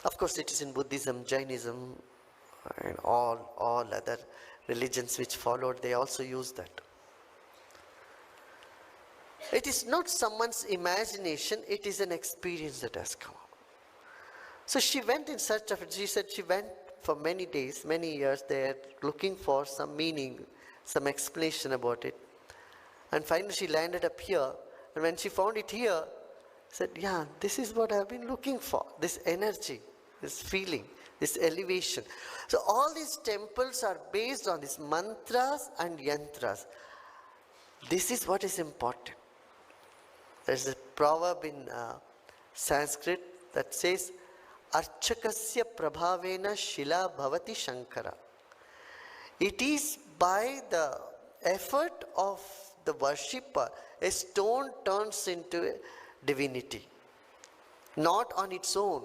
Of course, it is in Buddhism, Jainism, and all other religions which followed, they also use that. It is not someone's imagination, it is an experience that has come up. So she went in search of it. She said she went for many days, many years there, looking for some meaning, some explanation about it. And finally she landed up here. And when she found it here, said, yeah, this is what I've been looking for. This energy, this feeling, this elevation. So all these temples are based on these mantras and yantras. This is what is important. There's a proverb in Sanskrit that says, Archakasya prabhavena shila bhavati shankara. It is by the effort of the worshipper, a stone turns into a divinity. Not on its own,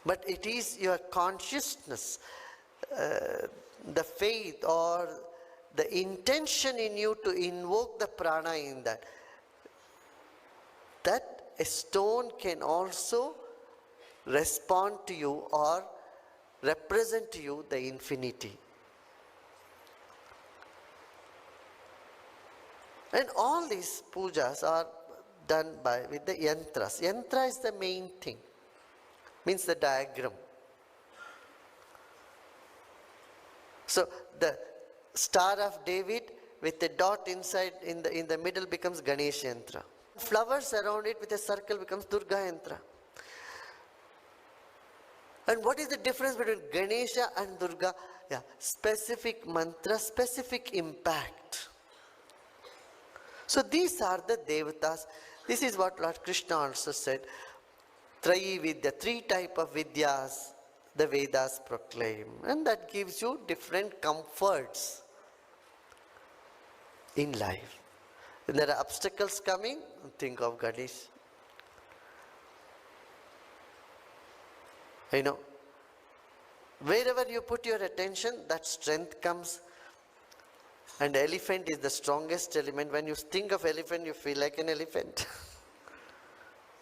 but it is your consciousness, the faith or the intention in you to invoke the prana in that. That a stone can also respond to you or represent to you the infinity. And all these pujas are done with the yantras. Yantra is the main thing, means the diagram. So the Star of David with a dot inside in the middle becomes Ganesh yantra. Flowers around it with a circle becomes Durga yantra. And what is the difference between Ganesha and Durga? Yeah, specific mantra, specific impact. So these are the devatas. This is what Lord Krishna also said. Trayi Vidya, 3 types of vidyas the Vedas proclaim. And that gives you different comforts in life. When there are obstacles coming, think of Ganesh. You know, wherever you put your attention, that strength comes. And elephant is the strongest element. When you think of elephant, you feel like an elephant.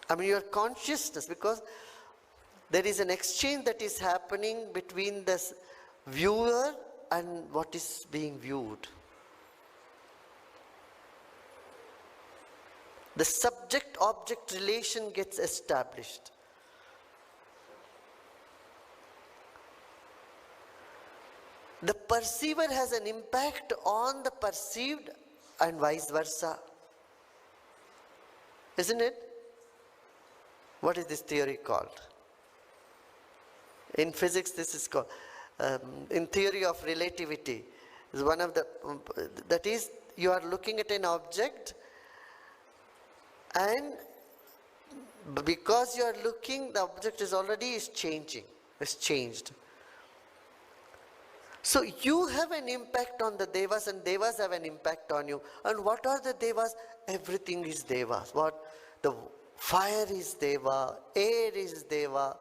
I mean, your consciousness, because there is an exchange that is happening between the viewer and what is being viewed. The subject-object relation gets established. The perceiver has an impact on the perceived and vice versa. Isn't it? What is this theory called? In physics, this is called, in theory of relativity, is one of the, that is, you are looking at an object and because you are looking, the object is changing, is changed. So you have an impact on the devas and devas have an impact on you. And what are the devas? Everything is devas. What? The fire is deva, air is deva,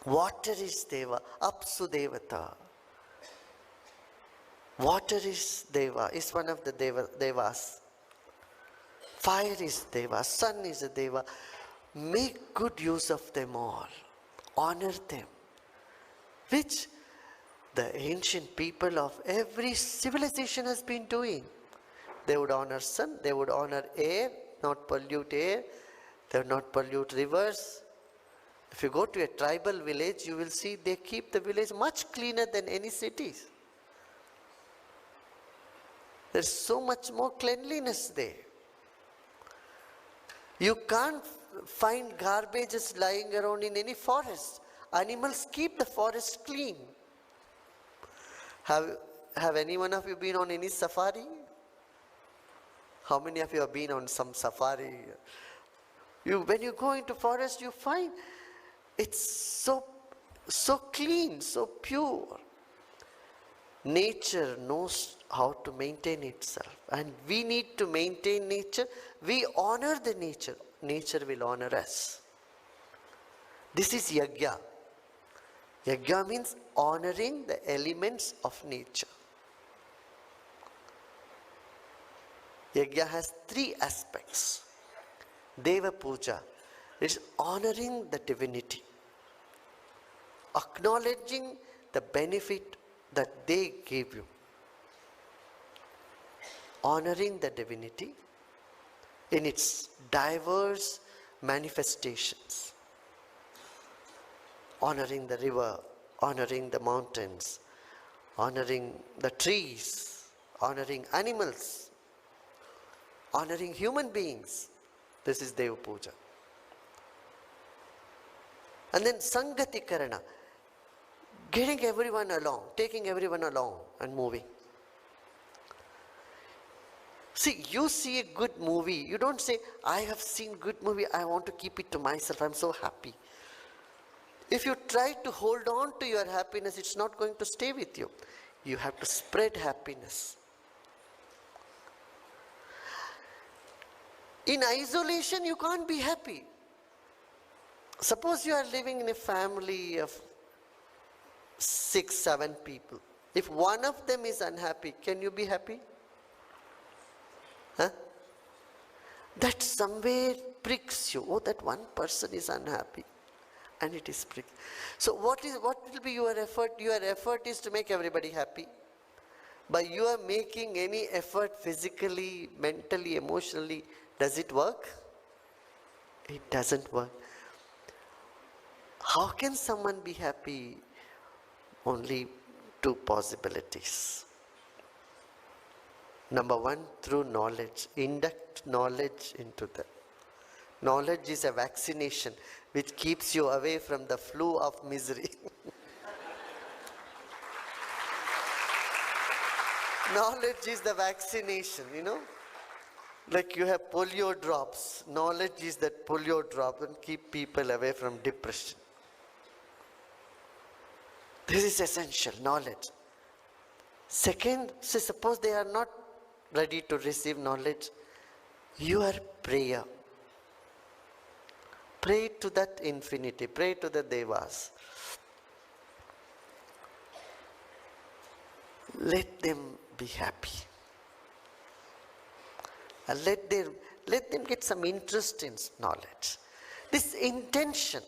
water is deva, apsu devata. Water is deva, is one of the devas. Fire is deva, sun is a deva. Make good use of them all. Honor them. Which the ancient people of every civilization has been doing. They would honor sun, they would honor air, not pollute air, they would not pollute rivers. If you go to a tribal village, you will see they keep the village much cleaner than any cities. There's so much more cleanliness there. You can't find garbages lying around in any forest. Animals keep the forest clean. Have any one of you been on any safari? How many of you have been on some safari? When you go into forest, you find it's so clean, so pure. Nature knows how to maintain itself. And we need to maintain nature. We honor the nature. Nature will honor us. This is yajna. Yajna means honoring the elements of nature. Yajna has 3 aspects. Deva Puja It's honoring the divinity, acknowledging the benefit that they gave you. Honoring the divinity in its diverse manifestations. Honoring the river, honoring the mountains, honoring the trees, honoring animals, honoring human beings. This is Deva Puja. And then Sangati Karana, getting everyone along, taking everyone along and moving. See, you see a good movie, you don't say, I have seen good movie, I want to keep it to myself, I'm so happy. If you try to hold on to your happiness, it's not going to stay with you. You have to spread happiness. In isolation, you can't be happy. Suppose you are living in a family of 6, 7 people. If one of them is unhappy, can you be happy? Huh? That somewhere pricks you. Oh, that one person is unhappy. And it is prick. So what will be your effort? Your effort is to make everybody happy. But you are making any effort physically, mentally, emotionally, does it work? It doesn't work. How can someone be happy? Only 2 possibilities. Number 1, through knowledge. Induct knowledge into them. Knowledge is a vaccination which keeps you away from the flu of misery. Knowledge is the vaccination, you know. Like you have polio drops. Knowledge is that polio drop and keep people away from depression. This is essential, knowledge. Second, so suppose they are not ready to receive knowledge, your prayer. Pray to that infinity, pray to the Devas. Let them be happy. And let them get some interest in knowledge. This intention.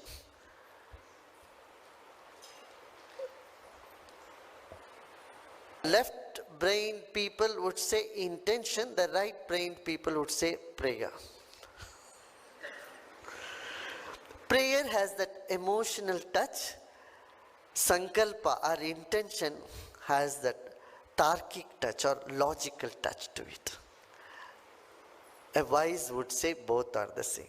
Left brain people would say intention, the right brain people would say prayer. Prayer has that emotional touch. Sankalpa, our intention, has that tarkic touch or logical touch to it. A wise would say both are the same.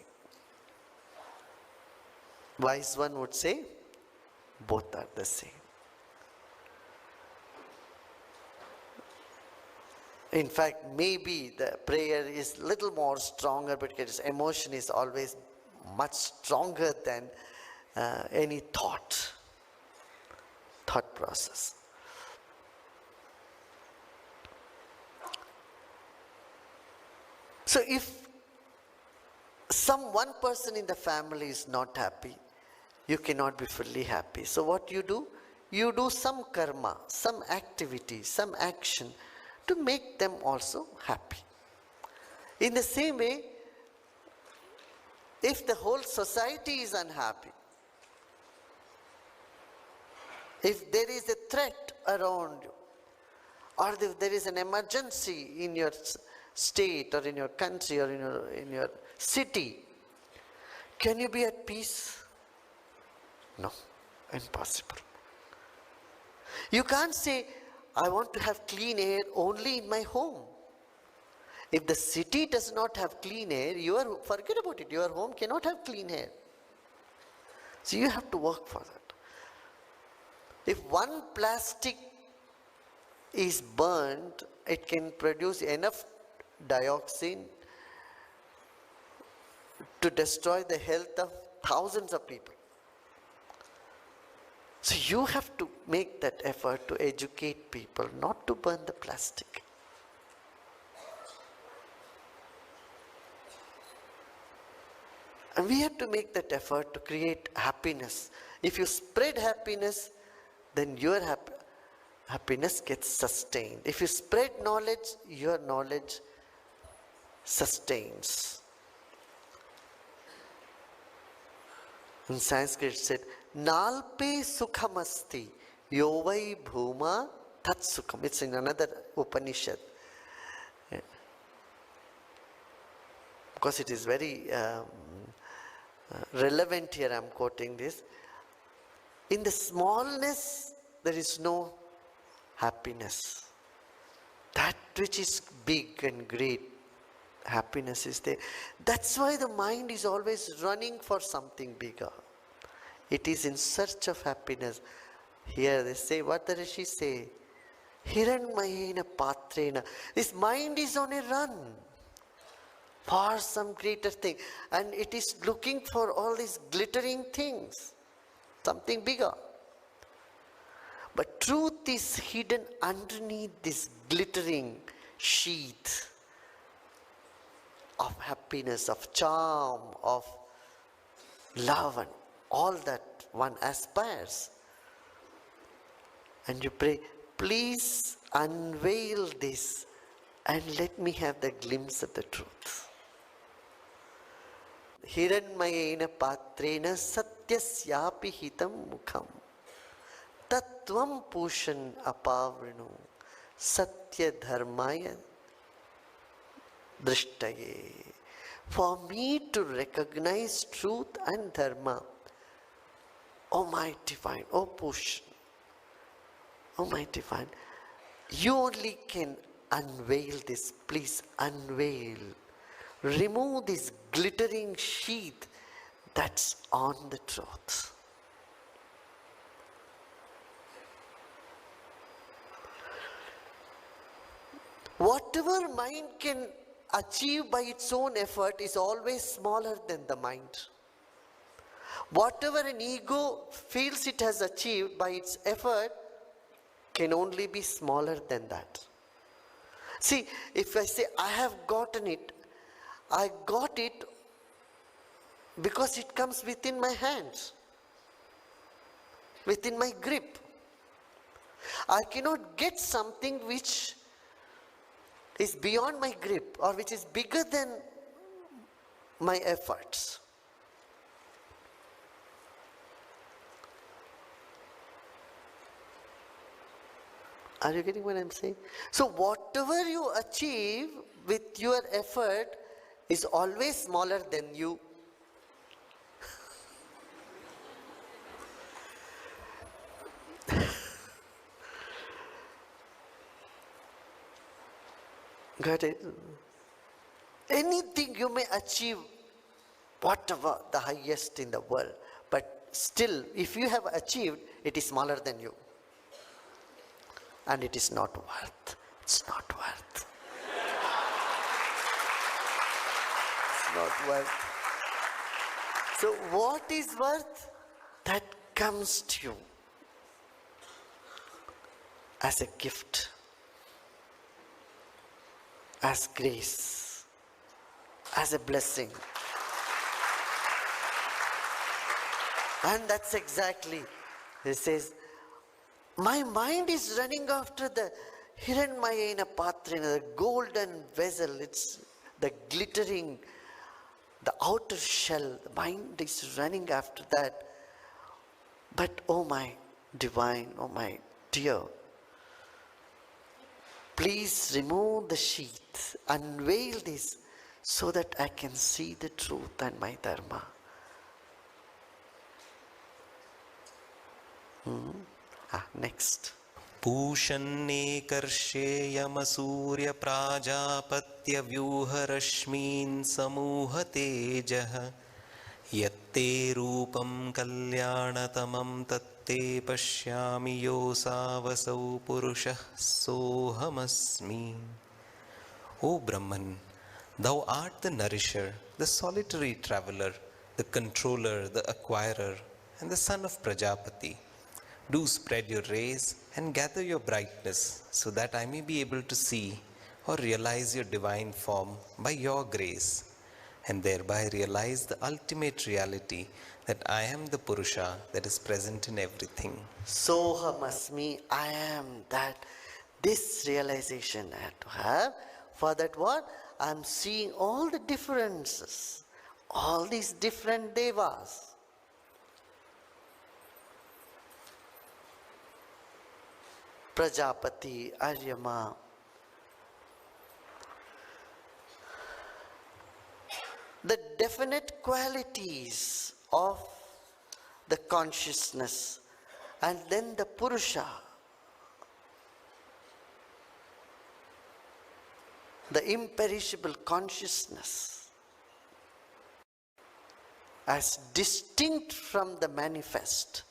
Wise one would say both are the same. In fact, maybe the prayer is little more stronger because emotion is always much stronger than any thought process. So if one person in the family is not happy, you cannot be fully happy. So what you do? You do some karma, some activity, some action to make them also happy. In the same way, if the whole society is unhappy, if there is a threat around you, or if there is an emergency in your state or in your country or in your city, can you be at peace? No, impossible. You can't say, I want to have clean air only in my home. If the city does not have clean air, forget about it, your home cannot have clean air. So you have to work for that. If one plastic is burned, it can produce enough dioxin to destroy the health of thousands of people. So you have to make that effort to educate people not to burn the plastic. And we have to make that effort to create happiness. If you spread happiness, then your happiness gets sustained. If you spread knowledge, your knowledge sustains. In Sanskrit it said, Nalpe sukhamasti yovai bhuma tat sukham. It's in another Upanishad. Yeah. Because it is very relevant here, I'm quoting this. In the smallness, there is no happiness. That which is big and great, happiness is there. That's why the mind is always running for something bigger. It is in search of happiness. Here they say, what the Rishi say? Hiranmayena patrena. This mind is on a run for some greater thing. And it is looking for all these glittering things. Something bigger. But truth is hidden underneath this glittering sheath of happiness, of charm, of love, and all that one aspires. And you pray, please unveil this and let me have the glimpse of the truth. Hiranmayena patrena satyasyapi hitam mukham tattvam pushan apavrinu satya dharmaya drishtaye. For me to recognize truth and dharma, O my divine, O Pushan, O my divine, you only can unveil this. Please unveil. Remove this glittering sheath that's on the truth. Whatever mind can achieve by its own effort is always smaller than the mind. Whatever an ego feels it has achieved by its effort can only be smaller than that. See, if I say, I have gotten it, I got it because it comes within my hands, within my grip. I cannot get something which is beyond my grip or which is bigger than my efforts. Are you getting what I'm saying? So whatever you achieve with your effort is always smaller than you. Got it? Anything you may achieve, whatever the highest in the world, but still, if you have achieved, it is smaller than you. And it is not worth. It's not worth. It's not worth. So what is worth? That comes to you as a gift, as grace, as a blessing. And that's exactly, he says, my mind is running after the Hiranmayena Patrina, the golden vessel. It's the glittering, the outer shell. The mind is running after that. But oh my divine, oh my dear, please remove the sheath, unveil this so that I can see the truth and my dharma. Next. Pushanne karsheyamasuriya prajapatya vyuharashmin samuha tejah yatte rupam kalyanatamam tatte pashyami yosavasau purushah sohamasmi. O Brahman, thou art the nourisher, the solitary traveler, the controller, the acquirer, and the son of Prajapati. Do spread your rays and gather your brightness so that I may be able to see or realize your divine form by your grace, and thereby realize the ultimate reality that I am the Purusha that is present in everything. Sohamasmi, I am that. This realization I have to have. For that what? I am seeing all the differences, all these different devas. Prajapati, Aryama. The definite qualities of the consciousness, and then the Purusha, the imperishable consciousness, as distinct from the manifest.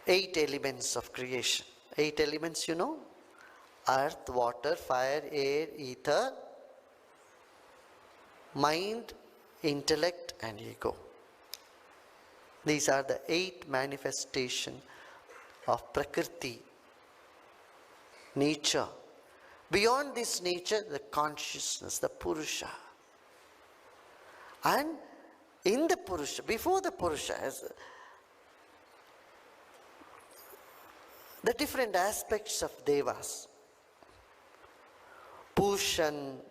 8 elements of creation. 8 elements, you know? Earth, water, fire, air, ether, mind, intellect, and ego. These are the 8 manifestations of Prakriti, nature. Beyond this nature, the consciousness, the Purusha. And in the Purusha, before the Purusha, the different aspects of Devas. Pushan,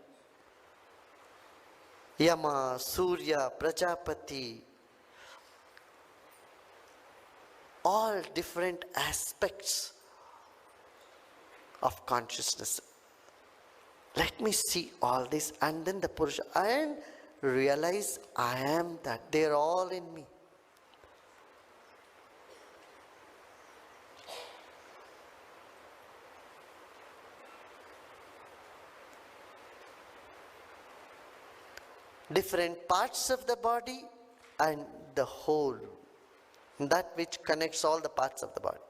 Yama, Surya, Prajapati, all different aspects of consciousness. Let me see all this, and then the Purusha, and realize I am that. They are all in me. Different parts of the body and the whole, that which connects all the parts of the body.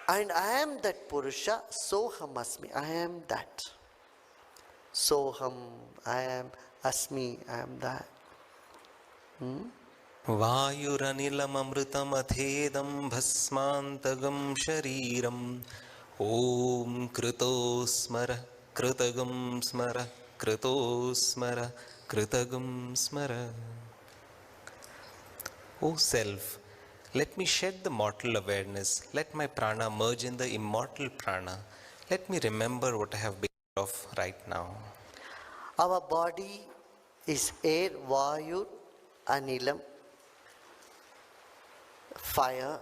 And I am that Purusha, Soham Asmi, I am that. Soham, I am Asmi, I am that. वायुरनिलममृतम अथेदं भस्मान्तगं शरीरं ॐ कृतो स्मर कृतगं स्मर कृतो स्मर कृतगं स्मर. O self, let me shed the mortal awareness. Let my prana merge in the immortal prana. Let me remember what I have been of right now. Our body is air, vayu, anilam, fire,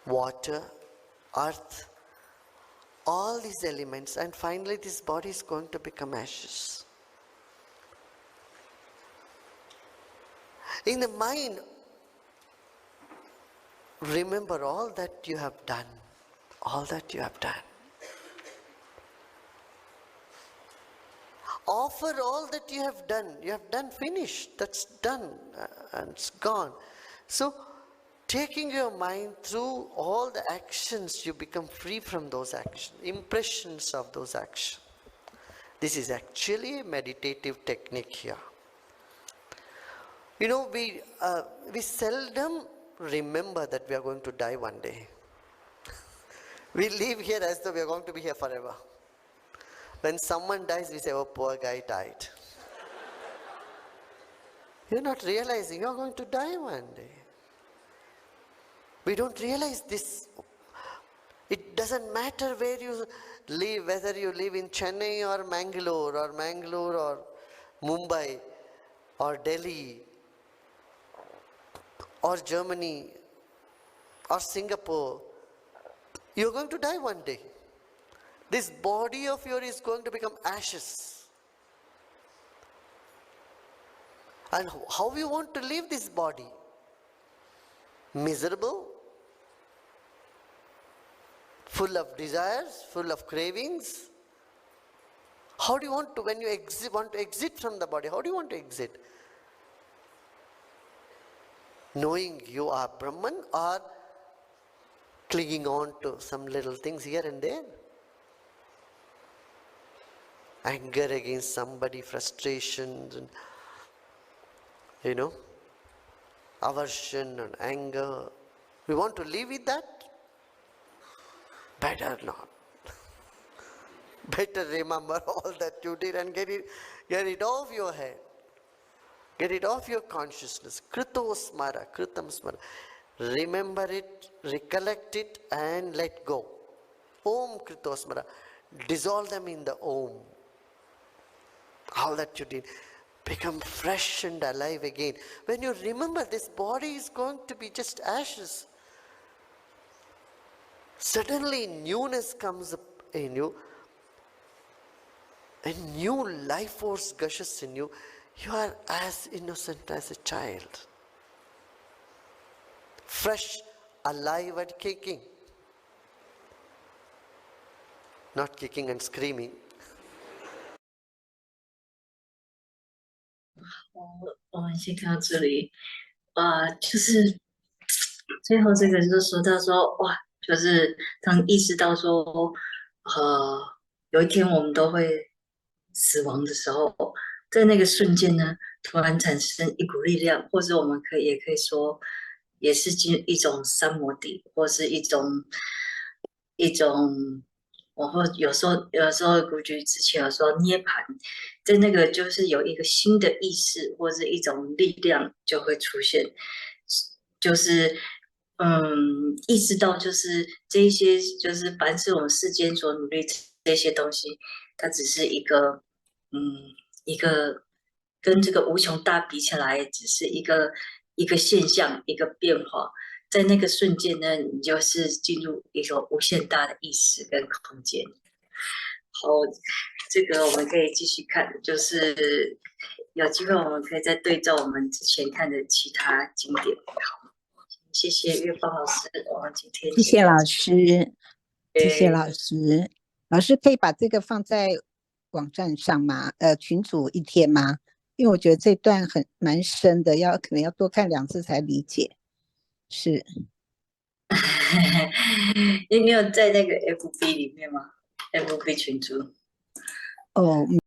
water, earth, all these elements, and finally this body is going to become ashes. In the mind, remember all that you have done, all that you have done. Offer all that you have done, finished, that's done, and it's gone. So, taking your mind through all the actions, you become free from those actions, impressions of those actions. This is actually a meditative technique here. You know, we seldom remember that we are going to die one day. We live here as though we are going to be here forever. When someone dies, we say, oh, poor guy died. You're not realizing you're going to die one day. We don't realize this. It doesn't matter where you live, whether you live in Chennai or Mangalore or Mumbai or Delhi or Germany or Singapore. You're going to die one day. This body of yours is going to become ashes. And how you want to leave this body? Miserable? Full of desires? Full of cravings? How do you want to, when you want to exit from the body, how do you want to exit? Knowing you are Brahman, or clinging on to some little things here and there? Anger against somebody, frustration, and, aversion and anger. We want to live with that? Better not. Better remember all that you did and get it off your head. Get it off your consciousness. Krito smara, kritam smara. Remember it, recollect it, and let go. Om krito smara. Dissolve them in the Om. All that you did. become fresh and alive again. When you remember this body is going to be just ashes, suddenly newness comes up in you, a new life force gushes in you. You are as innocent as a child, fresh, alive and kicking. Not kicking and screaming. 我们先看到这里，就是最后这个就说到说，哇，就是当意识到说，有一天我们都会死亡的时候，在那个瞬间呢，突然产生一股力量，或者我们也可以说，也是一种三摩地，或是一种，我会有时候古局之前有说涅槃，在那个就是有一个新的意识或者一种力量就会出现，就是意识到就是这一些就是凡是我们世间所努力这些东西，它只是一个跟这个无穷大比起来，只是一个现象，一个变化。在那个瞬间呢，你就是进入一个无限大的意识跟空间。好，这个我们可以继续看，就是有机会我们可以再对照我们之前看的其他经典。好，谢谢月芳老师，我们今天谢谢老师，谢谢老师。老师可以把这个放在网站上吗？群组一天吗？因为我觉得这段蛮深的，可能要多看2次才理解。是，你没有在那个 FB 里面吗？FB 群组？哦。